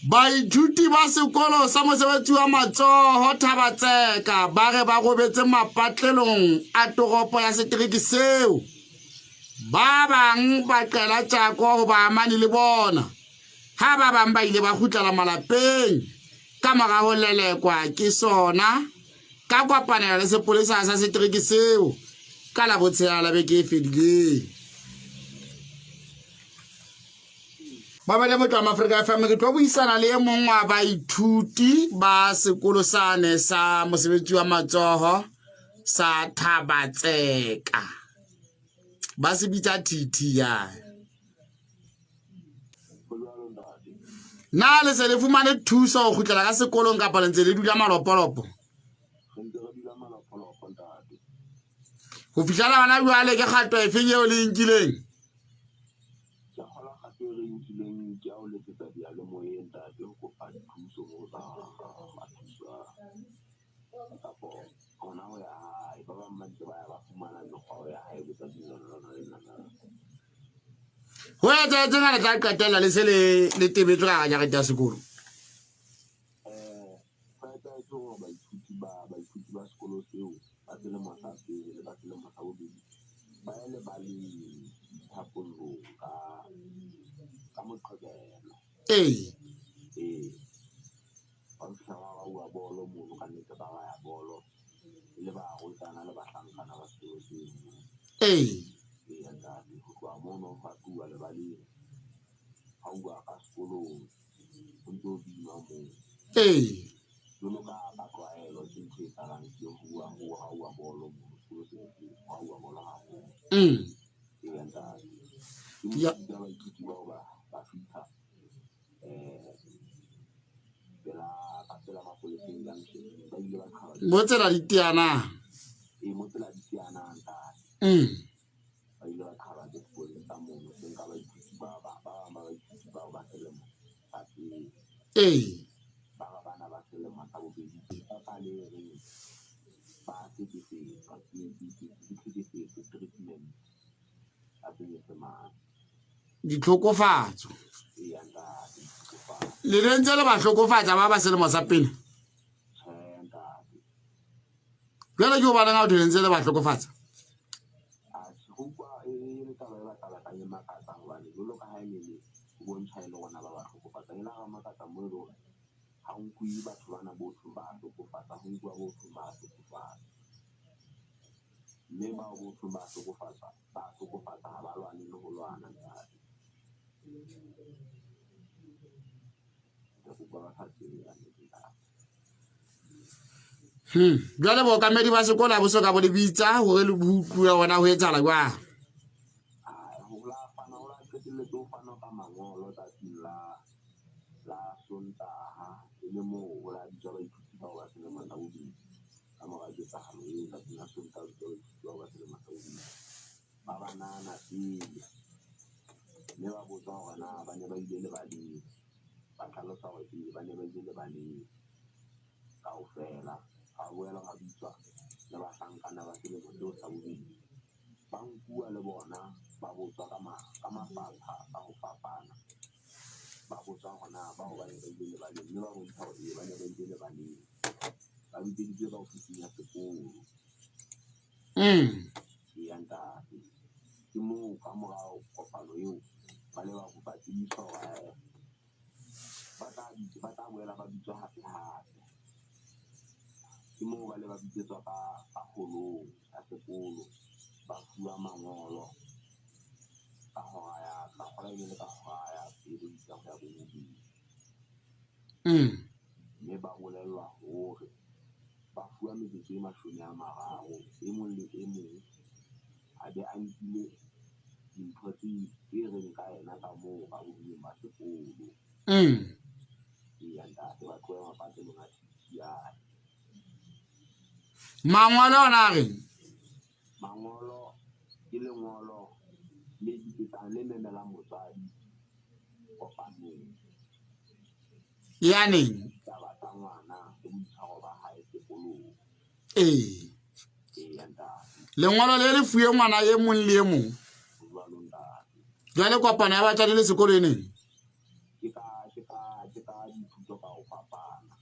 Baithuti ba sekolo sa mosebetsi wa matsoho Thaba-Tseka ba re ba robetse mapatlelong a toropo ya setereke seo. Ba bang ba qela tjako ho ba amane le bona. Ha ba bang ba ile ba kgutlela malapeng ka mora ho lelekwa ke sona ka kopanela le sepolesa sa setereke seo ka la botshela la beke e fedileng. Ba ba le motho wa Afrika FM ke tlo buisana le e mong wa baithuti ba sekolo sane sa mosebetsi wa matsoho sa Thaba-Tseka. Ba se bitsa TT ya. Na le se le fumane thuso ho kgutlela ka sekolong kapa le ntse le dula malopolopo? Ho fihlela bana jwale ke kgato e feng eo le nkileng? Ho etsahetse nga le tla qetella le se le tebetswe ka jarete ya sekolo. Baithuti ba sekolo seo ba selemo sa pele le ba selemo sa bobedi ba ya lebaleng dithapolong ka Moqebelo. Ba fihla ba bua bolo mono ka nnete ba ya bolo le ba hotsana le bahlankana ba sekolo seo. Ho tloha mono ba bua lebaleng ha o bua ka sekolong o ntso bina moo. Jolo ka tlwaelo ke ntho e tsalang ke ho bua bolo mono sekolo seo ha o bua bolo haholo. Ya baithuti bao ba fihla pela mapoleseng ya Ntle ba ile ba qhala Motsela diteana. Motsela diteana ba ile ba qhala ke sekolo sa mono se nka baithuti ba baithuti bao ba selemo sa pele. Ba bana ba selemo sa bobedi ba pale re ba hlekefetsa treatment a tsenyetsemang Ditlhokofatso. Le rentse le ba hlokofatsa ba selemo sa pele. Jwale ke ho bana nga o rentse le ba hlokofatsa. Batho bana bohle ba hlokofatsa ho bua bohle ba hlokofatsa. Mme ba bohle ba hlokofatsa ha ba lwane le ho lwana ntate. Jwale bookamedi ba sekolo ha bo soka bo le bitsa hore le butlwe hona ho etsahala jwang? Ho la qetelletse ho fana ka mangolo tsatsing la Sontaha le moo ho la bitswa baithuti bao ba selemo sa bobedi ka mora ketsahalo eo tsatsing la Sontaha baithuti bao ba selemo sa bobedi ba banana pele mme ba botsa hore na ba ne ba ile lebaleng ba hlalosa hore pele ba ne ba ile lebaleng kaofela ha boela ha bitswa le bahlankana ba selemo seo sa bobedi ba nkuwa le bona ba botswa ka mafapha a ho fapana ba botsa hore na ba ho ba ne ba ile lebaleng mme ba bontsha hore ba ne ba ile lebaleng ba bitseditswe ka ofising ya sekolo. Ntate ke moo ka morao kopano eo ba le ba kopa tsebiso hore ba tla boela ba bitswa hape ke moo ba le ba bitsetswa ka kgolong ya sekolo ba fuwa mangolo ka hora ya pele ya bobedi. Mme ba bolellwa hore ba fuwa metsotso e 30 e mong le e mong a be a nkile dintho tse reng ka ena ka moo ka bodimo ba sekolo. Ntate ba tloha mapatlelong a TTI. Mangolo ona a reng? Mangolo ke lengolo le diketsang le memelang motswadi kopanong. Yaneng? Taba tsa ngwana le boitshwaro ba hae sekolong. Lengolo le le fuwe ngwana e mong le e mong. Jwale kopano ya batswadi le sekolo e neng? Ke ka ke ka dithuto ka ho fapana